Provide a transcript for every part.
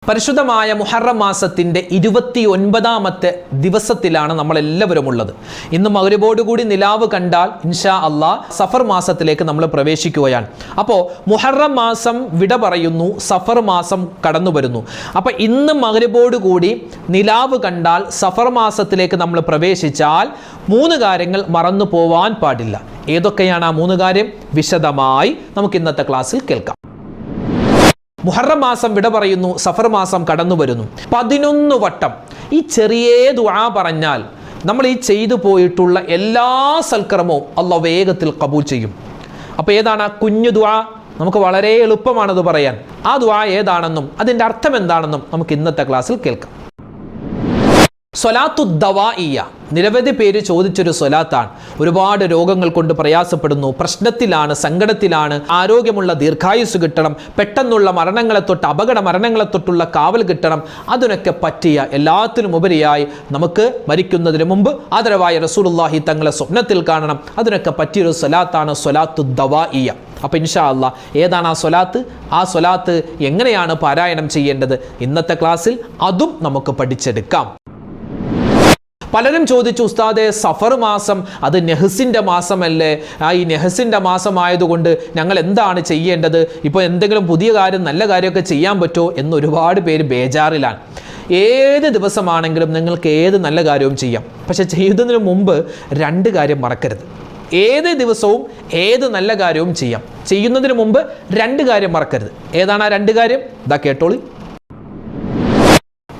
പരിശുദ്ധമായ മുഹറം മാസത്തിൻ്റെ 29ാമത്തെ ദിവസത്തിലാണ് നമ്മളെല്ലാവരും ഉള്ളത്. ഇന്ന് മഗ്‌രിബോടുകൂടി നിലാവ് കണ്ടാൽ ഇൻഷാ അള്ളാഹ് സഫർ മാസത്തിലേക്ക് നമ്മൾ പ്രവേശിക്കുകയാണ്. അപ്പോൾ മുഹറം മാസം വിട പറയുന്നു, സഫർ മാസം കടന്നു വരുന്നു. അപ്പോൾ ഇന്ന് മഗ്‌രിബോടുകൂടി നിലാവ് കണ്ടാൽ സഫർ മാസത്തിലേക്ക് നമ്മൾ പ്രവേശിച്ചാൽ 3 കാര്യങ്ങൾ മറന്നു പോവാൻ പാടില്ല. ഏതൊക്കെയാണ് ആ 3 കാര്യം? വിശദമായി നമുക്ക് ഇന്നത്തെ ക്ലാസ്സിൽ കേൾക്കാം. മുഹറം മാസം വിട പറയുന്നു, സഫർ മാസം കടന്നു വരുന്നു. 11 വട്ടം ഈ ചെറിയ ദുആ പറഞ്ഞാൽ നമ്മൾ ഈ ചെയ്തു പോയിട്ടുള്ള എല്ലാ സൽക്കർമ്മവും അല്ലാഹു വേഗത്തിൽ ഖബൂൽ ചെയ്യും. അപ്പോൾ ഏതാണ് ആ കുഞ്ഞു ദുആ? നമുക്ക് വളരെ എളുപ്പമാണത് പറയാൻ. ആ ദുആ ഏതാണെന്നും അതിൻ്റെ അർത്ഥം എന്താണെന്നും നമുക്ക് ഇന്നത്തെ ക്ലാസ്സിൽ കേൾക്കാം. സ്വലാത്തു ദവാഇയ്യ, നിരവധി പേര് ചോദിച്ചൊരു സ്വലാത്താണ്. ഒരുപാട് രോഗങ്ങൾ കൊണ്ട് പ്രയാസപ്പെടുന്നു, പ്രശ്നത്തിലാണ്, സങ്കടത്തിലാണ്, ആരോഗ്യമുള്ള ദീർഘായുസ് കിട്ടണം, പെട്ടെന്നുള്ള മരണങ്ങളെ തൊട്ട് അപകട മരണങ്ങളെ തൊട്ടുള്ള കാവൽ കിട്ടണം. അതിനൊക്കെ പറ്റിയ എല്ലാത്തിനും ഉപരിയായി നമുക്ക് മരിക്കുന്നതിന് മുമ്പ് ആദരവായ റസൂലുള്ളാഹി തങ്ങളെ സ്വപ്നത്തിൽ കാണണം. അതിനൊക്കെ പറ്റിയൊരു സ്വലാത്താണ് സ്വലാത്തു ദവാഇയ്യ. അപ്പോൾ ഇൻഷാ അല്ലാഹ് ഏതാണ് ആ സ്വലാത്ത്? ആ സ്വലാത്ത് എങ്ങനെയാണ് പാരായണം ചെയ്യേണ്ടത്? ഇന്നത്തെ ക്ലാസ്സിൽ അതും നമുക്ക് പഠിച്ചെടുക്കാം. പലരും ചോദിച്ചു, ഉസ്താദെ സഫർ മാസം അത് നെഹസിൻ്റെ മാസമല്ലേ? ഈ നെഹസിൻ്റെ മാസമായതുകൊണ്ട് ഞങ്ങൾ എന്താണ് ചെയ്യേണ്ടത്? ഇപ്പോൾ എന്തെങ്കിലും പുതിയ കാര്യം നല്ല കാര്യമൊക്കെ ചെയ്യാൻ പറ്റുമോ എന്ന് ഒരുപാട് പേര് ബേജാറിലാണ്. ഏത് ദിവസമാണെങ്കിലും നിങ്ങൾക്ക് ഏത് നല്ല കാര്യവും ചെയ്യാം. പക്ഷെ ചെയ്യുന്നതിന് മുമ്പ് 2 കാര്യം മറക്കരുത്. ഏത് ദിവസവും ഏത് നല്ല കാര്യവും ചെയ്യാം. ചെയ്യുന്നതിന് മുമ്പ് 2 കാര്യം മറക്കരുത്. ഏതാണ് ആ 2 കാര്യം? ഇതാ കേട്ടോളി.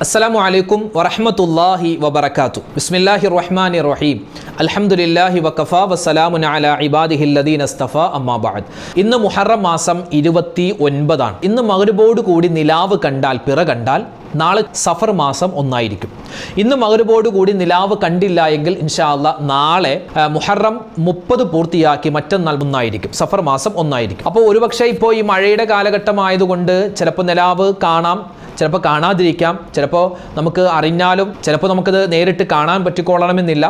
അസ്സലാമു അലൈക്കും വറഹ്മത്തുള്ളാഹി വബറകാതുഹു. ബിസ്മില്ലാഹിർ റഹ്മാനിർ റഹീം. അൽഹംദുലില്ലാഹി വഖഫാ വസ്സലാമുൻ അലാ ഇബാദിഹിൽ ലദീന ഇസ്തഫാ അമ്മാ ബഅദ്. ഇന്ന് മുഹറം മാസം 29 ആണ്. ഇന്ന് മഗ്‌രിബോട് കൂടി നിലാവ് കണ്ടാൽ, പിറ കണ്ടാൽ നാളെ സഫർ മാസം 1 ഇന്ന് മഗ്‌രിബോട് കൂടി നിലാവ് കണ്ടില്ല എങ്കിൽ ഇൻഷാ അല്ലാഹ് നാളെ മുഹറം 30 പൂർത്തിയാക്കി മറ്റന്നാൾ 1 സഫർ മാസം 1. അപ്പോൾ ഒരുപക്ഷെ ഇപ്പോൾ ഈ മഴയുടെ കാലഘട്ടമായതുകൊണ്ട് ചിലപ്പോൾ നിലാവ് കാണാം, ചിലപ്പോൾ കാണാതിരിക്കാം, ചിലപ്പോൾ നമുക്ക് അറിഞ്ഞാലും ചിലപ്പോൾ നമുക്കത് നേരിട്ട് കാണാൻ പറ്റിക്കൊള്ളണമെന്നില്ല.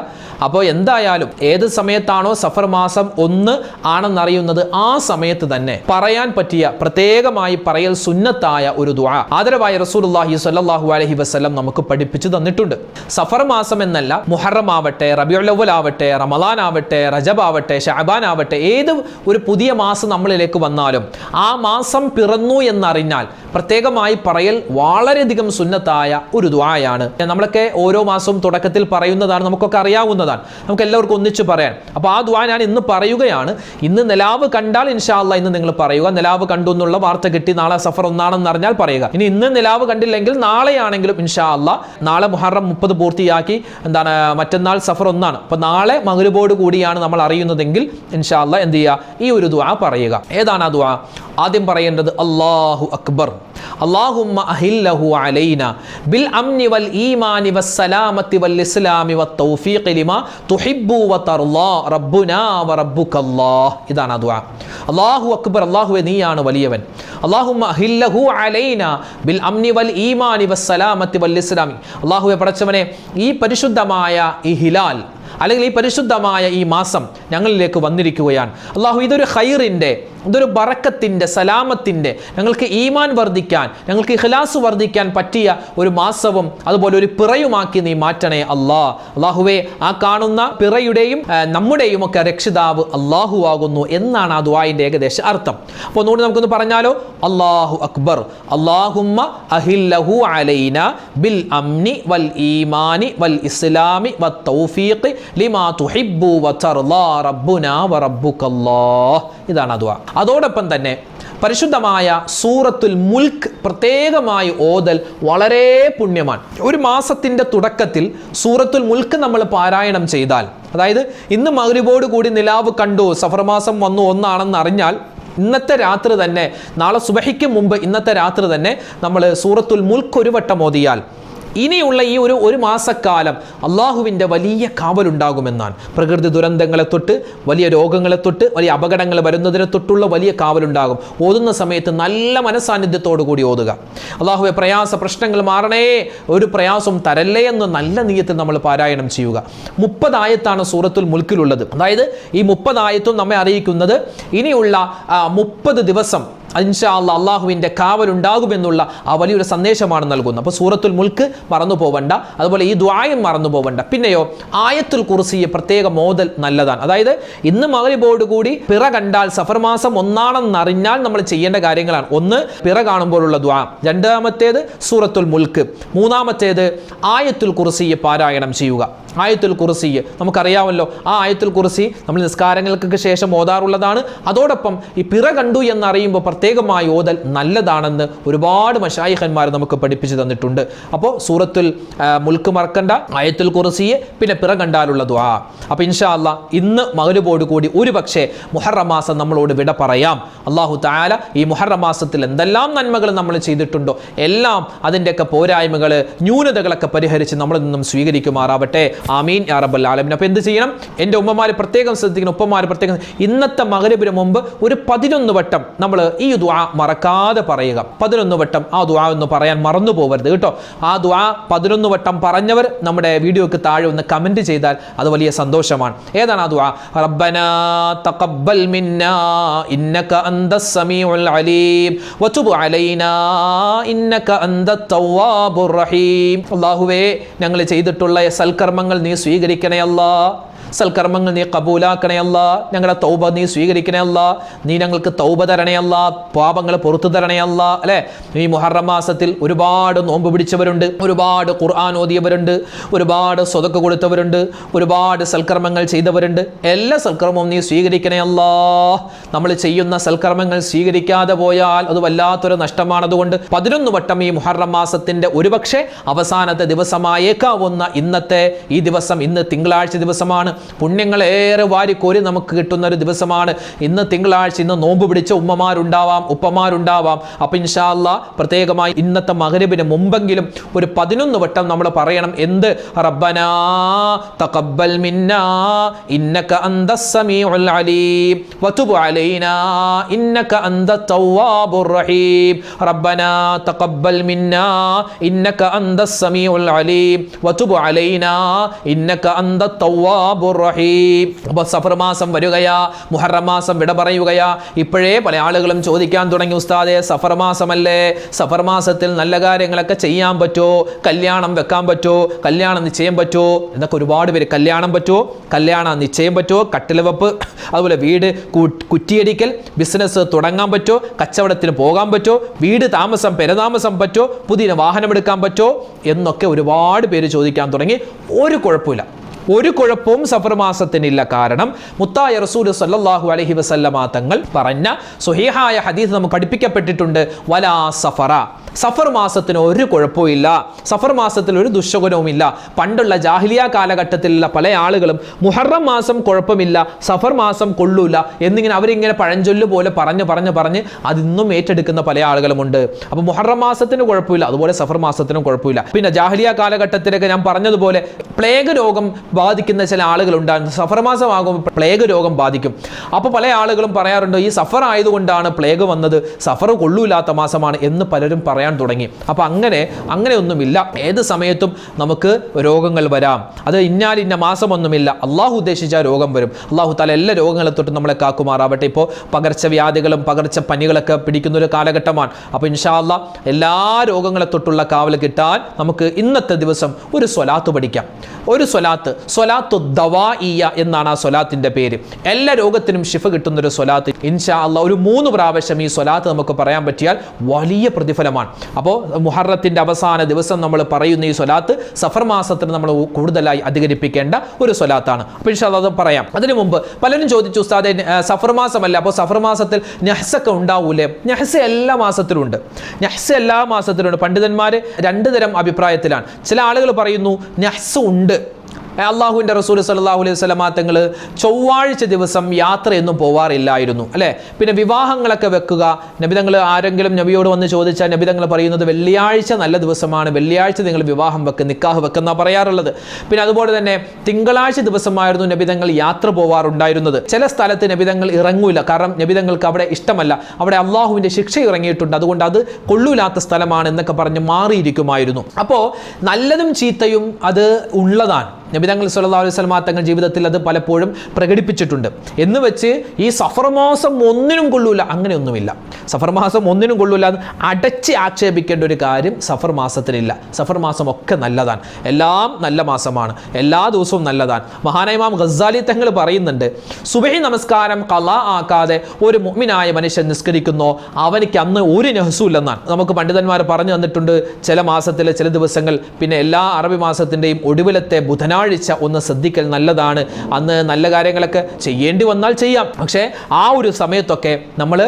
അപ്പോൾ എന്തായാലും ഏത് സമയത്താണോ സഫർ മാസം 1 ആണെന്നറിയുന്നത് ആ സമയത്ത് തന്നെ പറയാൻ പറ്റിയ, പ്രത്യേകമായി പറയൽ സുന്നത്തായ ഒരു ദുആ ആദരവായ റസൂലുള്ളാഹി സ്വല്ലല്ലാഹു അലൈഹി വസല്ലം നമുക്ക് പഠിപ്പിച്ചു തന്നിട്ടുണ്ട്. സഫർ മാസം എന്നല്ല, മുഹറം ആവട്ടെ, റബീഉൽ അവ്വൽ ആവട്ടെ, റമളാൻ ആവട്ടെ, റജബ് ആവട്ടെ, ശഅബാൻ ആവട്ടെ, ഏത് ഒരു പുതിയ മാസം നമ്മളിലേക്ക് വന്നാലും ആ മാസം പിറന്നു എന്നറിഞ്ഞാൽ പ്രത്യേകമായി പറയൽ വളരെയധികം സുന്നത്തായ ഒരു ദുആയാണ്. നമ്മളൊക്കെ ഓരോ മാസവും തുടക്കത്തിൽ പറയുന്നതാണ്, നമുക്കൊക്കെ അറിയാവുന്നതാണ്, നമുക്ക് എല്ലാവർക്കും ഒന്നിച്ച് പറയാൻ. അപ്പോൾ ആ ദുആ ഞാൻ ഇന്ന് പറയുകയാണ്. ഇന്ന് നിലാവ് കണ്ടാൽ ഇൻഷാ അല്ലാഹ് ഇന്ന് നിങ്ങൾ പറയുക. നിലാവ് കണ്ടു എന്നുള്ള വാർത്ത കിട്ടി, നാളെ സഫർ 1 ആണെന്ന് അറിഞ്ഞാൽ പറയുക. ഇനി ഇന്ന് നിലാവ് കണ്ടില്ലെങ്കിൽ നാളെയാണെങ്കിലും ഇൻഷാ അല്ലാഹ്, നാളെ മുഹറം 30 പൂർത്തിയാക്കി മറ്റന്നാൾ സഫർ 1 ആണ്. അപ്പോൾ നാളെ മഗ്‌രിബോട് കൂടിയാണ് നമ്മൾ അറിയുന്നതെങ്കിൽ ഇൻഷാ അല്ലാഹ് എന്ത് ചെയ്യുക? ഈ ഒരു ദുആ പറയുക. ഏതാണ് ആ ദുആ? ആദ്യം പറയേണ്ടത് അല്ലാഹു അക്ബർ, അല്ലാഹുമ്മ അഹില്ലഹു അലൈന ബിൽ അംനി വൽ ഈമാനി വസ്സലാമത്തി വൽ ഇസ്ലാമി വത്തൗഫീഖി ലിമാ തുഹിബ്ബു വതർളാ റബ്ബുനാ വറബ്ബുകല്ലാഹ്. ഇതാണ് ആ ദുആ. അല്ലാഹു അക്ബർ, അല്ലാഹുവേ നീയാണ് വലിയവൻ. അല്ലാഹുമ്മ അഹില്ലഹു അലൈന ബിൽ അംനി വൽ ഈമാനി വസ്സലാമത്തി വൽ ഇസ്ലാമി. അല്ലാഹുവേ പടച്ചവനെ, ഈ പരിശുദ്ധമായ ഈ ഹിലാൽ അല്ലെങ്കിൽ ഈ പരിശുദ്ധമായ ഈ മാസം ഞങ്ങളിലേക്ക് വന്നിരിക്കുകയാണ്. അല്ലാഹു, ഇതൊരു ഖൈറിൻ്റെ, ഇതൊരു ബറക്കത്തിൻ്റെ, സലാമത്തിൻ്റെ, ഞങ്ങൾക്ക് ഈമാൻ വർദ്ധിക്കാൻ, ഞങ്ങൾക്ക് ഇഖ്ലാസ് വർദ്ധിക്കാൻ പറ്റിയ ഒരു മാസവും അതുപോലെ ഒരു പിറയുമാക്കി നീ മാറ്റണേ അല്ലാ. അല്ലാഹുവേ, ആ കാണുന്ന പിറയുടെയും നമ്മുടെയും ഒക്കെ രക്ഷിതാവ് അല്ലാഹു ആകുന്നു എന്നാണ് ആ ദുആഇൻ്റെ ഏകദേശ അർത്ഥം. അപ്പോൾ ഒന്നുകൂടി നമുക്കൊന്ന് പറഞ്ഞാലോ? അല്ലാഹു അക്ബർ, അല്ലാഹുമ്മ അഹില്ലഹു അലൈന ബിൽ അംനി വൽ ഈമാനി വൽ ഇസ്ലാമി വത്തൗഫീഖി ലിമാ തുഹിബ്ബു വതർളാ റബ്ബുനാ വറബ്ബുകല്ലാഹ്. ഇതാണ് ആ ദുആ. അതോടൊപ്പം തന്നെ പരിശുദ്ധമായ സൂറത്തുൽ മുൽക്ക് പ്രത്യേകമായി ഓതൽ വളരെ പുണ്യമാണ്. ഒരു മാസത്തിൻ്റെ തുടക്കത്തിൽ സൂറത്തുൽ മുൽക്ക് നമ്മൾ പാരായണം ചെയ്താൽ, അതായത് ഇന്ന് മഗ്‌രിബോട് കൂടി നിലാവ് കണ്ടു, സഫർ മാസം വന്നു 1 ആണെന്ന് അറിഞ്ഞാൽ ഇന്നത്തെ രാത്രി തന്നെ, നാളെ സുബഹിക്ക് മുമ്പ് ഇന്നത്തെ രാത്രി തന്നെ നമ്മൾ സൂറത്തുൽ മുൽക്ക് 1 വട്ടം ഓതിയാൽ ഇനിയുള്ള ഈ ഒരു മാസക്കാലം അള്ളാഹുവിൻ്റെ വലിയ കാവലുണ്ടാകുമെന്നാണ്. പ്രകൃതി ദുരന്തങ്ങളെ തൊട്ട്, വലിയ രോഗങ്ങളെ തൊട്ട്, വലിയ അപകടങ്ങൾ വരുന്നതിനെ തൊട്ടുള്ള വലിയ കാവലുണ്ടാകും. ഓതുന്ന സമയത്ത് നല്ല മനസാന്നിധ്യത്തോടു കൂടി ഓതുക. അള്ളാഹുവെ, പ്രയാസ പ്രശ്നങ്ങൾ മാറണേ, ഒരു പ്രയാസം തരല്ലേ എന്ന് നല്ല നിയ്യത്തിൽ നമ്മൾ പാരായണം ചെയ്യുക. 30 ആയത്താണ് സൂറത്തുൽ മുൽക്കിലുള്ളത്. അതായത് ഈ 30 ആയത്തും നമ്മെ അറിയിക്കുന്നത് ഇനിയുള്ള 30 ദിവസം ഇൻഷാ അല്ലാഹ് അള്ളാഹുവിൻ്റെ കാവലുണ്ടാകുമെന്നുള്ള ആ വലിയൊരു സന്ദേശമാണ് നൽകുന്നത്. അപ്പോൾ സൂറത്തുൽ മുൽക്ക് മറന്നു പോവണ്ട, അതുപോലെ ഈ ദുആയും മറന്നു പോവണ്ട. പിന്നെയോ ആയത്തുൽ കുർസിയെ പ്രത്യേക മോദൽ നല്ലതാണ്. അതായത് ഇന്ന് മഗ്‌രിബോടുകൂടി പിറ കണ്ടാൽ സഫർ മാസം ഒന്നാണെന്നറിഞ്ഞാൽ നമ്മൾ ചെയ്യേണ്ട കാര്യങ്ങളാണ്. ഒന്ന്, പിറ കാണുമ്പോഴുള്ള ദുആ. രണ്ടാമത്തേത് സൂറത്തുൽ മുൽക്ക്. മൂന്നാമത്തേത് ആയത്തുൽ കുർസിയെ പാരായണം ചെയ്യുക. ആയത്തുൽ കുർസി നമുക്കറിയാമല്ലോ, ആ ആയത്തുൽ കുർസി നമ്മൾ നിസ്കാരങ്ങൾക്ക് ശേഷം ഓതാറുള്ളതാണ്. അതോടൊപ്പം ഈ പിറ കണ്ടു എന്നറിയുമ്പോൾ പ്രത്യേകമായി ഓതൽ നല്ലതാണെന്ന് ഒരുപാട് മശായിഖന്മാർ നമുക്ക് പഠിപ്പിച്ചു തന്നിട്ടുണ്ട്. അപ്പോൾ സൂറത്തുൽ മുൽക്ക് മറക്കണ്ട, ആയത്തുൽ കുർസിയെ, പിന്നെ പിറ കണ്ടാലുള്ള ദുആ. അപ്പോൾ ഇൻഷാ അല്ലാഹ് ഇന്ന് മഗ്‌രിബോട് കൂടി ഒരു പക്ഷേ മുഹറം മാസം നമ്മളോട് വിട പറയാം. അല്ലാഹു തആല ഈ മുഹറം മാസത്തിൽ എന്തെല്ലാം നന്മകൾ നമ്മൾ ചെയ്തിട്ടുണ്ടോ എല്ലാം അതിൻ്റെയൊക്കെ പോരായ്മകൾ, ന്യൂനതകളൊക്കെ പരിഹരിച്ച് നമ്മളിൽ നിന്നും സ്വീകരിക്കുമാറാവട്ടെ. ആമീൻ യാ റബ്ബൽ ആലമീൻ. അപ്പോൾ എന്ത് ചെയ്യണം? എൻ്റെ ഉമ്മമാർ പ്രത്യേകം ശ്രദ്ധിക്കണം, ഉപ്പമാർ പ്രത്യേകം. ഇന്നത്തെ മഗ്‌രിബിന് മുമ്പ് ഒരു 11 വട്ടം നമ്മൾ ഈ ദുആ മറക്കാതെ പറയുക. 11 വട്ടം ആ ദുആ ഒന്ന് പറയാൻ മറന്നു പോകരുത് കേട്ടോ. ആ ദുആ 11 വട്ടം പറഞ്ഞവർ നമ്മുടെ വീഡിയോക്ക് താഴെ ഒന്ന് കമൻറ്റ് ചെയ്താൽ അത് വലിയ സന്തോഷമാണ്. ഏതാണ് ആ ദുആ? റബ്ബനാ തഖബ്ബൽ മിന്നാ ഇന്നക അന്തസ് സമീഉൽ അലീം വതുബ് അലൈനാ ഇന്നക അന്തത് തവ്വാബുർ റഹീം. അല്ലാഹുവേ, ഞങ്ങൾ ചെയ്തിട്ടുള്ള സൽക്കർമ്മങ്ങൾ നീ സ്വീകരിക്കണേ അല്ലാ, സൽക്കർമ്മങ്ങൾ നീ കബൂലാക്കണേ അല്ലാ, ഞങ്ങളുടെ തൗബ നീ സ്വീകരിക്കണേ അല്ലാ, നീ ഞങ്ങൾക്ക് തൗബ തരണേ അല്ലാ, പാപങ്ങൾ പുറത്തു തരണേ അല്ലാ. അല്ലേ, ഈ മുഹറം മാസത്തിൽ ഒരുപാട് നോമ്പ് പിടിച്ചവരുണ്ട്, ഒരുപാട് ഖുർആൻ ഓതിയവരുണ്ട്, ഒരുപാട് സ്വതക്ക കൊടുത്തവരുണ്ട്, ഒരുപാട് സൽക്കർമ്മങ്ങൾ ചെയ്തവരുണ്ട്. എല്ലാ സൽക്കർമ്മവും നീ സ്വീകരിക്കണേ അല്ലാ. നമ്മൾ ചെയ്യുന്ന സൽക്കർമ്മങ്ങൾ സ്വീകരിക്കാതെ പോയാൽ അത് വല്ലാത്തൊരു നഷ്ടമാണ്. അതുകൊണ്ട് 11 വട്ടം ഈ മുഹറം മാസത്തിൻ്റെ ഒരുപക്ഷെ അവസാനത്തെ ദിവസമായേക്കാവുന്ന ഇന്നത്തെ ഈ ദിവസം, ഇന്ന് തിങ്കളാഴ്ച ദിവസമാണ്, പുണ്യങ്ങളേറെ വാരിക്കോരി നമുക്ക് കിട്ടുന്ന ഒരു ദിവസമാണ് ഇന്ന് തിങ്കളാഴ്ച. ഇന്ന് നോമ്പ് പിടിച്ച ഉമ്മമാരുണ്ടാവാം, ഉപ്പമാരുണ്ടാവാം. അപ്പം ഇൻഷാ അല്ലാഹ് പ്രത്യേകമായി ഇന്നത്തെ മഗ്‌രിബിന് മുമ്പെങ്കിലും ഒരു 11 വട്ടം നമ്മൾ പറയണം. എന്ത്? റബ്ബനാ തഖബ്ബൽ മിന്നാ ഇന്നക അന്തസ് സമീഉൽ അലീം വതുബ് അലൈനാ ഇന്നക അന്തത് തവ്വാബുർ റഹീം. റബ്ബനാ തഖബ്ബൽ മിന്നാ ഇന്നക അന്തസ് സമീഉൽ അലീം വതുബ് അലൈനാ ഇന്നക അന്തത് തവ്വാബുർ റഹീം. അപ്പോൾ സഫർ മാസം വരികയാ, മുഹറം മാസം വിട പറയുകയാ. ഇപ്പോഴേ പല ആളുകളും ചോദിക്കാൻ തുടങ്ങി, ഉസ്താദേ സഫർ മാസമല്ലേ, സഫർ മാസത്തിൽ നല്ല കാര്യങ്ങളൊക്കെ ചെയ്യാൻ പറ്റുമോ, കല്യാണം വെക്കാൻ പറ്റുമോ, കല്യാണം നിശ്ചയം പറ്റുമോ എന്നൊക്കെ ഒരുപാട് പേര്. കല്യാണം പറ്റുമോ, കല്യാണം നിശ്ചയം പറ്റുമോ, കട്ടിൽ വെപ്പ്, അതുപോലെ വീട് കുറ്റിയടിക്കൽ, ബിസിനസ് തുടങ്ങാൻ പറ്റുമോ, കച്ചവടത്തിന് പോകാൻ പറ്റുമോ, വീട് താമസം പെരതാമസം പറ്റുമോ, പുതിയ വാഹനം എടുക്കാൻ പറ്റുമോ എന്നൊക്കെ ഒരുപാട് പേര് ചോദിക്കാൻ തുടങ്ങി. ഒരു കുഴപ്പമില്ല, ഒരു കുഴപ്പവും സഫർ മാസത്തിനില്ല. കാരണം മുത്തായ റസൂൽ സല്ലല്ലാഹു അലൈഹി വസല്ലമ തങ്ങൾ പറഞ്ഞ സ്വഹീഹായ ഹദീസ് നമുക്ക് പഠിപ്പിക്കപ്പെട്ടിട്ടുണ്ട്. വലാ സഫറ, സഫർ മാസത്തിന് ഒരു കുഴപ്പമില്ല, സഫർ മാസത്തിൽ ഒരു ദുശ്ശകുനവുമില്ല. പണ്ടുള്ള ജാഹിലിയ കാലഘട്ടത്തിലുള്ള പല ആളുകളും മുഹറം മാസം കുഴപ്പമില്ല, സഫർ മാസം കൊള്ളൂല എന്നിങ്ങനെ അവരിങ്ങനെ പഴഞ്ചൊല്ല് പോലെ പറഞ്ഞ് അതിന്നും ഏറ്റെടുക്കുന്ന പല ആളുകളുമുണ്ട്. അപ്പോൾ മുഹറം മാസത്തിന് കുഴപ്പമില്ല, അതുപോലെ സഫർ മാസത്തിനും കുഴപ്പമില്ല. പിന്നെ ജാഹിലിയ കാലഘട്ടത്തിലൊക്കെ ഞാൻ പറഞ്ഞതുപോലെ പ്ലേഗ് രോഗം ബാധിക്കുന്ന ചില ആളുകളുണ്ടായിരുന്നു. സഫർ മാസമാകുമ്പോൾ പ്ലേഗ് രോഗം ബാധിക്കും. അപ്പോൾ പല ആളുകളും പറയാറുണ്ട്, ഈ സഫർ ആയതുകൊണ്ടാണ് പ്ലേഗ് വന്നത്, സഫർ കൊള്ളൂലാത്ത മാസമാണ് എന്ന് പലരും പറയാൻ തുടങ്ങി. അപ്പോൾ അങ്ങനെയൊന്നുമില്ല. ഏത് സമയത്തും നമുക്ക് രോഗങ്ങൾ വരാം. അത് ഇന്ന മാസമൊന്നുമില്ല. അള്ളാഹു ഉദ്ദേശിച്ച രോഗം വരും. അള്ളാഹു തആല എല്ലാ രോഗങ്ങളെ തൊട്ട് നമ്മളെ കാക്കുമാറാവട്ടെ. ഇപ്പോൾ പകർച്ചവ്യാധികളും പകർച്ചപ്പനികളൊക്കെ പിടിക്കുന്ന ഒരു കാലഘട്ടമാണ്. അപ്പോൾ ഇൻഷാ അല്ലാഹ് എല്ലാ രോഗങ്ങളെ തൊട്ടുള്ള കാവൽ കിട്ടാൻ നമുക്ക് ഇന്നത്തെ ദിവസം ഒരു സ്വലാത്ത് പഠിക്കാം. ഒരു സ്വലാത്തു ദവാഇയ എന്നാണ് ആ സ്വലാത്തിന്റെ പേര്. എല്ലാ രോഗത്തിനും ശിഫ കിട്ടുന്നൊരു സ്വലാത്ത്. ഇൻഷാ അല്ലാഹ് ഒരു 3 പ്രാവശ്യം ഈ സ്വലാത്ത് നമുക്ക് പറയാൻ പറ്റിയാൽ വലിയ പ്രതിഫലമാണ്. അപ്പോൾ മുഹറത്തിന്റെ അവസാന ദിവസം നമ്മൾ പറയുന്ന ഈ സ്വലാത്ത് സഫർ മാസത്തിന് നമ്മൾ കൂടുതലായി അധികരിപ്പിക്കേണ്ട ഒരു സ്വലാത്താണ്. അപ്പോൾ ഇൻഷാ അല്ലാഹ് അത് പറയാം. അതിനു മുമ്പ് പലരും ചോദിച്ചു, ഉസ്താദേ സഫർ മാസമല്ല, അപ്പോൾ സഫർ മാസത്തിൽ നഹ്സൊക്കെ ഉണ്ടാവൂലേ? നഹ്സ് എല്ലാ മാസത്തിലും ഉണ്ട്. പണ്ഡിതന്മാർ 2 തരം അഭിപ്രായത്തിലാണ്. ചില ആളുകൾ പറയുന്നു നഹ്സ് ഉണ്ട്. അള്ളാഹുവിൻ്റെ റസൂൽ സല്ലല്ലാഹു അലൈഹി വസല്ലമ തങ്ങൾ ചൊവ്വാഴ്ച ദിവസം യാത്രയൊന്നും പോവാറില്ലായിരുന്നു, അല്ലേ? പിന്നെ വിവാഹങ്ങളൊക്കെ വെക്കുക, നബിതങ്ങൾ ആരെങ്കിലും നബിയോട് വന്ന് ചോദിച്ചാൽ നബിതങ്ങൾ പറയുന്നത് വെള്ളിയാഴ്ച നല്ല ദിവസമാണ്, വെള്ളിയാഴ്ച നിങ്ങൾ വിവാഹം വെക്കുക, നിക്കാഹ് വെക്കുന്ന പറയാറുള്ളത്. പിന്നെ അതുപോലെ തന്നെ തിങ്കളാഴ്ച ദിവസമായിരുന്നു നബിതങ്ങൾ യാത്ര പോവാറുണ്ടായിരുന്നത്. ചില സ്ഥലത്ത് നബിതങ്ങൾ ഇറങ്ങൂല, കാരണം നബിതങ്ങൾക്ക് അവിടെ ഇഷ്ടമല്ല, അവിടെ അള്ളാഹുവിൻ്റെ ശിക്ഷ ഇറങ്ങിയിട്ടുണ്ട്, അതുകൊണ്ട് അത് കൊള്ളൂലാത്ത സ്ഥലമാണ് എന്നൊക്കെ പറഞ്ഞ് മാറിയിരിക്കുമായിരുന്നു. അപ്പോൾ നല്ലതും ചീത്തയും അത് ഉള്ളതാണ്. നബി തങ്ങൾ സല്ലല്ലാഹു അലൈഹി വസല്ലം തങ്ങൾ ജീവിതത്തിൽ അത് പലപ്പോഴും പ്രകടിപ്പിച്ചിട്ടുണ്ട്. എന്ന് വെച്ച് ഈ സഫർ മാസം ഒന്നിനും കൊള്ളൂല, അങ്ങനെയൊന്നുമില്ല. സഫർ മാസം ഒന്നിനും കൊള്ളൂല എന്ന് അടച്ച് ആക്ഷേപിക്കേണ്ട ഒരു കാര്യം സഫർ മാസത്തിലില്ല. സഫർ മാസം ഒക്കെ നല്ലതാണ്, എല്ലാം നല്ല മാസമാണ്, എല്ലാ ദിവസവും നല്ലതാണ്. മഹാനായ ഇമാം ഗസ്സാലി തങ്ങൾ പറയുന്നുണ്ട്, സുബഹി നമസ്കാരം ഖളാ ആക്കാതെ ഒരു മുഅ്മിനായ മനുഷ്യൻ നിസ്കരിക്കുന്നോ അവനിക്ക് അന്ന് ഒരു നഹ്സുല്ലെന്നാണ് നമുക്ക് പണ്ഡിതന്മാർ പറഞ്ഞു തന്നിട്ടുണ്ട്. ചില മാസത്തിലെ ചില ദിവസങ്ങൾ, പിന്നെ എല്ലാ അറബി മാസത്തിൻ്റെയും ഒടുവിലത്തെ ബുധനാഴ്ച ഒന്ന് ശ്രദ്ധിക്കൽ നല്ലതാണ്. അന്ന് നല്ല കാര്യങ്ങളൊക്കെ ചെയ്യേണ്ടി വന്നാൽ ചെയ്യാം, പക്ഷേ ആ ഒരു സമയത്തൊക്കെ നമ്മൾ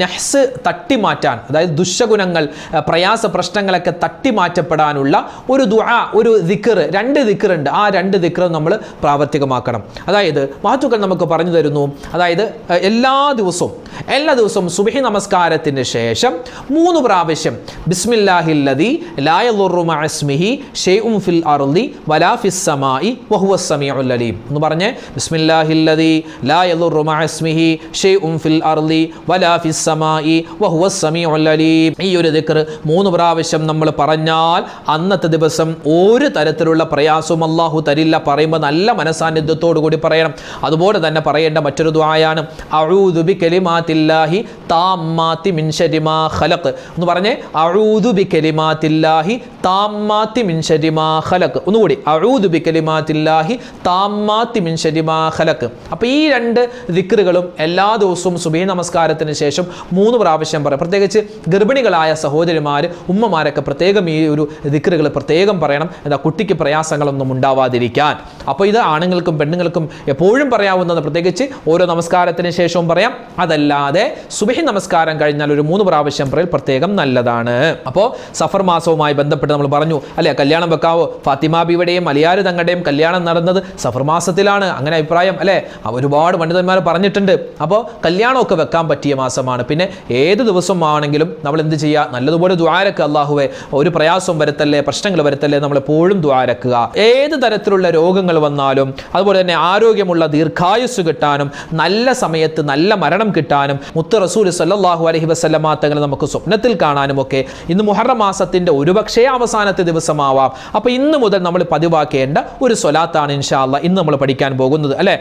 നഹ്സ് തട്ടിമാറ്റാൻ, അതായത് ദുശ്ശഗുണങ്ങൾ, പ്രയാസ പ്രശ്നങ്ങളൊക്കെ തട്ടിമാറ്റപ്പെടാനുള്ള ഒരു ദുആ, ഒരു ദിക്ർ, 2 ദിക്റുണ്ട്. ആ 2 ദിക്റും നമ്മൾ പ്രാവർത്തികമാക്കണം. അതായത് മഹത്തുക്കൾ നമുക്ക് പറഞ്ഞു തരുന്നു, അതായത് എല്ലാ ദിവസവും സുബ്ഹി നമസ്കാരത്തിന് ശേഷം 3 പ്രാവശ്യം ബിസ്മില്ലാഹില്ലദി ലാ യദുറു മഅ ഇസ്മിഹി ശൈഉൻ ഫിൽ അർളി വലാ ഫിസ് സമാഇ വഹുവസ് സമീഉൽ അലീം എന്ന് പറഞ്ഞേ, ബിസ്മില്ലാഹില്ലദി ലാ യദുറു മഅ ഇസ്മിഹി ശൈഉൻ ഫിൽ അർളി വലാ ഫിസ് സമാഇ വഹുവസ് സമീഉൽ അലീം. ഈ ഒരു ദിക്ർ 3 പ്രാവശ്യം നമ്മൾ പറഞ്ഞാൽ അന്നത്തെ ദിവസം ഒരു തരത്തിലുള്ള പ്രയാസവും അല്ലാഹു തരില്ല. പറയുമ്പോൾ നല്ല മനസാന്നിധ്യത്തോടു കൂടി പറയണം. അതുപോലെ തന്നെ പറയേണ്ട മറ്റൊരു ദുആയാണ് അഊദു ബികലിമാത്തില്ലാഹി താമ്മാത്തി മിൻ ശർരി മാ ഖലഖ് എന്ന് പറഞ്ഞേ, അഊദു ബികലിമാത്തില്ലാഹി താമ്മാത്തി മിൻ ശർരി മാ ഖലഖ്. ഒന്നുകൂടി, അഊദു ബികലിമാത്തില്ലാഹി താമ്മാത്തി മിൻ ശർരി മാ ഖലഖ്. അപ്പോൾ ഈ 2 ദിക്റുകളും എല്ലാ ദിവസവും സുബഹി നമസ്കാരത്തിന് ശേഷം 3 പ്രാവശ്യം പറയും. പ്രത്യേകിച്ച് ഗർഭിണികളായ സഹോദരിമാർ, ഉമ്മമാരൊക്കെ പ്രത്യേകം ഈ ഒരു ദിക്റുകൾ പ്രത്യേകം പറയണം, എന്താ കുട്ടിക്ക് പ്രയാസങ്ങളൊന്നും ഉണ്ടാവാതിരിക്കാൻ. അപ്പോൾ ഇത് ആണുങ്ങൾക്കും പെണ്ണുങ്ങൾക്കും എപ്പോഴും പറയാവുന്നത്, പ്രത്യേകിച്ച് ഓരോ നമസ്കാരത്തിന് ശേഷവും പറയാം. അതല്ലാതെ സുബഹി നമസ്കാരം കഴിഞ്ഞാൽ ഒരു 3 പ്രാവശ്യം പറയൽ പ്രത്യേകം നല്ലതാണ്. അപ്പോൾ സഫർ മാസവുമായി ബന്ധപ്പെട്ട് നമ്മൾ പറഞ്ഞു അല്ലെ, കല്യാണം വെക്കാവോ? ഫാത്തിമ ബീവിയുടെയും അലിയാർ തങ്ങളുടെയും കല്യാണം നടന്നത് സഫർ മാസത്തിലാണ്, അങ്ങനെ അഭിപ്രായം അല്ലെ ഒരുപാട് പണ്ഡിതന്മാർ പറഞ്ഞിട്ടുണ്ട്. അപ്പോൾ കല്യാണമൊക്കെ വെക്കാൻ പറ്റിയ മാസമാണ്. പിന്നെ ഏത് ദിവസമാണെങ്കിലും നമ്മൾ എന്ത് ചെയ്യുക, നല്ലതുപോലെ ദുആരക്കുക. അല്ലാഹുവേ ഒരു പ്രയാസവും വരുത്തല്ലേ, പ്രശ്നങ്ങൾ വരുത്തല്ലേ, നമ്മൾ എപ്പോഴും ദുആരക്കുക. ഏത് തരത്തിലുള്ള രോഗങ്ങൾ വന്നാലും, അതുപോലെ തന്നെ ആരോഗ്യമുള്ള ദീർഘായുസ് കിട്ടാനും, നല്ല സമയത്ത് നല്ല മരണം കിട്ടാനും മുത്ത് റസൂൽ സല്ലല്ലാഹു അലൈഹി വസല്ലമ തങ്ങൾ നമുക്ക് സ്വപ്നത്തിൽ കാണാനും ഒക്കെ ഇന്ന് മുഹറം മാസത്തിന്റെ ഒരുപക്ഷേ അവസാനത്തെ ദിവസമാവാം. അപ്പോൾ ഇന്ന് മുതൽ നമ്മൾ പതിവാക്കേണ്ട ഒരു സ്വലാത്താണ് ഇൻഷാ അല്ലാഹ് ഇന്ന് നമ്മൾ പഠിക്കാൻ പോകുന്നത് അല്ലേ.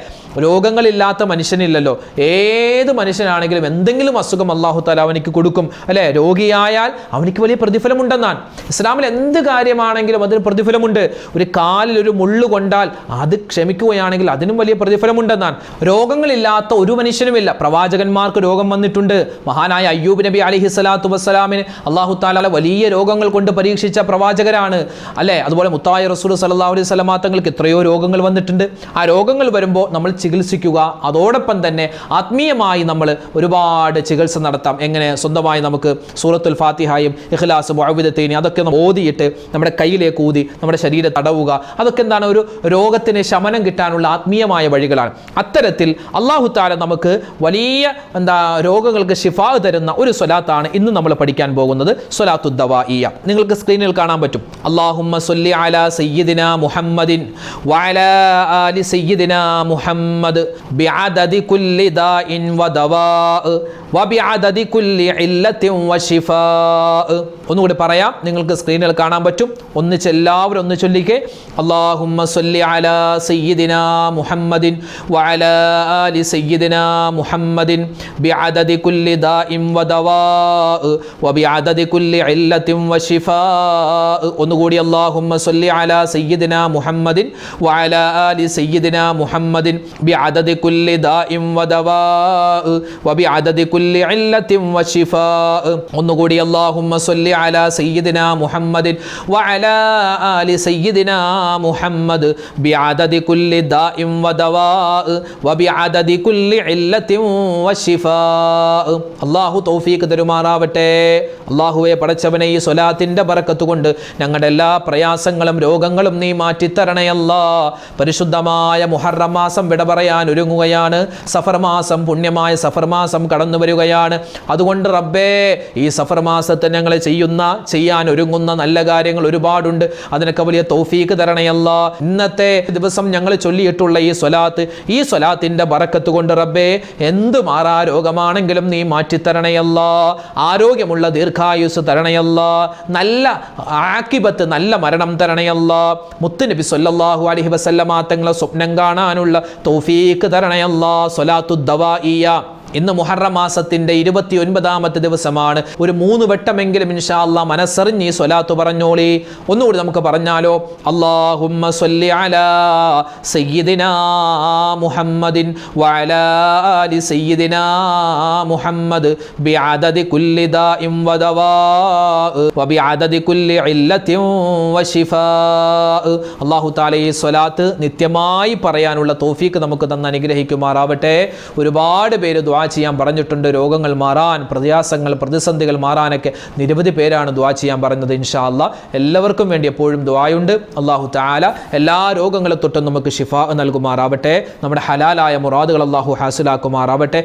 രോഗങ്ങളില്ലാത്ത മനുഷ്യനില്ലല്ലോ. ഏത് മനുഷ്യനാണെങ്കിലും എന്തെങ്കിലും അസുഖം അല്ലാഹു തആല അവനിക്ക് കൊടുക്കും അല്ലേ. രോഗിയായാൽ അവനിക്ക് വലിയ പ്രതിഫലമുണ്ടെന്നാണ്. ഇസ്ലാമിൽ എന്ത് കാര്യമാണെങ്കിലും അതിന് പ്രതിഫലമുണ്ട്. ഒരു കാലിൽ ഒരു മുള്ളു കൊണ്ടാൽ അത് ക്ഷമിക്കുകയാണെങ്കിൽ അതിനും വലിയ പ്രതിഫലമുണ്ടെന്നാണ്. രോഗങ്ങളില്ലാത്ത ഒരു മനുഷ്യനുമില്ല. പ്രവാചകന്മാർക്ക് രോഗം വന്നിട്ടുണ്ട്. മഹാനായ അയ്യൂബ് നബി അലൈഹി സ്വലാത്തു വസ്സലാമിന് അല്ലാഹു തആല വലിയ രോഗങ്ങൾ കൊണ്ട് പരീക്ഷിച്ച പ്രവാചകരാണ് അല്ലേ. അതുപോലെ മുത്തായ റസൂൽ സല്ലല്ലാഹു അലൈഹി വസല്ലം തങ്ങൾക്ക് എത്രയോ രോഗങ്ങൾ വന്നിട്ടുണ്ട്. ആ രോഗങ്ങൾ വരുമ്പോൾ നമ്മൾ ചികിത്സിക്കുക, അതോടൊപ്പം തന്നെ ആത്മീയമായി നമ്മൾ ഒരുപാട് ചികിത്സ നടത്താം. എങ്ങനെ? സ്വന്തമായി നമുക്ക് സൂറത്തുൽ ഫാത്തിഹയും ഇഖ്ലാസ് മുഅവ്വിദത്തൈനി അതൊക്കെ ഓതിയിട്ട് നമ്മുടെ കയ്യിലേക്ക് ഊതി നമ്മുടെ ശരീരം തടവുക. അതൊക്കെ എന്താണ്, ഒരു രോഗത്തിന് ശമനം കിട്ടാനുള്ള ആത്മീയമായ വഴികളാണ്. അത്തരത്തിൽ അല്ലാഹു തആല നമുക്ക് വലിയ രോഗങ്ങൾക്ക് ശിഫാ തരുന്ന ഒരു സ്വലാത്താണ് ഇന്ന് നമ്മൾ പഠിക്കാൻ പോകുന്നത്, സ്വലാത്തു ദവാഇയ. നിങ്ങൾക്ക് സ്ക്രീനിൽ കാണാൻ പറ്റും. അല്ലാഹുമ്മ സ്വല്ലി അലാ സയ്യിദിനാ മുഹമ്മദിൻ വഅലാ ആലി സയ്യിദിനാ മുഹമ്മദ് ബിഅദദി കുല്ലി ദാഇൻ വദവാ വബിഅദദി കുല്ലി ഇല്ലത്തിൻ വശിഫാ. ഒന്നുകൂടി പറയാം, നിങ്ങൾക്ക് സ്ക്രീനിൽ കാണാൻ പറ്റും. ഒന്നിച്ച് എല്ലാവരും ഒന്ന് ചൊല്ലിക്കേ. അല്ലാഹുമ്മ സ്വല്ലി അലാ സയ്യിദിനാ മുഹമ്മദിൻ വഅലാ ആലി സയ്യിദിനാ മുഹമ്മദിൻ ബിഅദദി കുല്ലി ദാഇൻ വദവാ വബിഅദദി കുല്ലി ഇല്ലത്തിൻ വശിഫാ. ഒന്നുകൂടി, അല്ലാഹുമ്മ സ്വല്ലി അലാ സയ്യിദിനാ മുഹമ്മദിൻ വഅലാ ആലി സയ്യിദിനാ മുഹമ്മദിൻ ബിഅദദി കുല്ലി ദാഇൻ വദവാ വബിഅദദി കുല്ലി ഇല്ലത്തിൻ വശിഫാ. ഒന്നുകൂടി, അല്ലാഹുമ്മ സ്വല്ലി അലാ സയ്യിദിനാ മുഹമ്മദിൻ വഅലാ ആലി സയ്യിദിനാ മുഹമ്മദ് ബിഅദദി കുല്ലി ദാഇൻ വദവാ വബിഅദദി കുല്ലി ഇല്ലത്തിൻ വശിഫാ. അല്ലാഹു തൗഫീഖ് തരുമാറാവട്ടെ. അല്ലാഹുവേ പടച്ചവനെ, ഈ സ്വലാത്തിന്റെ ബറക്കത്ത് കൊണ്ട് ഞങ്ങളുടെ എല്ലാ പ്രയാസങ്ങളും രോഗങ്ങളും നീ മാറ്റിത്തരണേ അല്ലാ. പരിശുദ്ധമായ മുഹറം മാസം വിട പറയാൻ ഒരുങ്ങുകയാണ്. സഫർ മാസം, പുണ്യമായ സഫർ മാസം കടന്നു വരികയാണ്. അതുകൊണ്ട് റബ്ബേ, ഈ സഫർ മാസത്തെ ഞങ്ങൾ ചെയ്യാൻ ഒരുങ്ങുന്ന നല്ല കാര്യങ്ങൾ ഒരുപാടുണ്ട്. അതിനൊക്കെ വലിയ തൗഫീക്ക് തരണയല്ല. ഇന്നത്തെ ദിവസം ഞങ്ങൾ ചൊല്ലിയിട്ടുള്ള ഈ സ്വലാത്തിന്റെ ബറക്കത്ത് കൊണ്ട് റബ്ബേ, എന്ത് മാറാ രോഗമാണെങ്കിലും നീ മാറ്റിത്തരണയല്ല. ആരോഗ്യമുള്ള ദീർഘായുസ് തരണയല്ല. നല്ല ആക്കിബത്ത്, നല്ല മരണം തരണയല്ല. മുത്തുനബി സല്ലല്ലാഹു അലൈഹി വസല്ലമ തങ്ങളെ സ്വപ്നം കാണാനുള്ള തൗഫീക്ക് തരണയല്ല. സ്വലാത്തു ദവാഇയ. ഇന്ന് മുഹറം മാസത്തിന്റെ 29ാമത്തെ ദിവസമാണ്. ഒരു 3 വട്ടമെങ്കിലും ഇൻഷാ അല്ലാഹ് മനസ്സറിഞ്ഞ് ഈ സ്വലാത്ത് പറഞ്ഞോളി. ഒന്നുകൂടി നമുക്ക് പറഞ്ഞാലോ? അല്ലാഹുമ്മ സ്വല്ലി അലാ സയ്യിദിനാ മുഹമ്മദിൻ വഅലാ ആലി സയ്യിദിനാ മുഹമ്മദ് ബിഅദദി കുല്ലി ദാഇൻ വദവാ വബിഅദദി കുല്ലി ഇല്ലത്തിൻ വശിഫാ. അല്ലാഹു തആല ഈ സ്വലാത്ത് നിത്യമായി പറയാനുള്ള തൗഫീക്ക് നമുക്ക് തന്ന് അനുഗ്രഹിക്കുമാറാവട്ടെ. ഒരുപാട് പേര് ദുആ ചെയ്യാൻ പറഞ്ഞിട്ടുണ്ട്. രോഗങ്ങൾ മാറാൻ, പ്രയാസങ്ങൾ, പ്രതിസന്ധികൾ മാറാനൊക്കെ നിരവധി പേരാണ് ദുആ ചെയ്യാൻ പറഞ്ഞത്. ഇൻഷാ അല്ലാഹ് എല്ലാവർക്കും വേണ്ടി എപ്പോഴും ദുആയുണ്ട്. അല്ലാഹു തആല എല്ലാ രോഗങ്ങളെ തൊട്ടും നമുക്ക് ശിഫാ നൽകുമാറാവട്ടെ. നമ്മുടെ ഹലാലായ മുറാദുകൾ അല്ലാഹു ഹാസിലാക്കുമാറാവട്ടെ.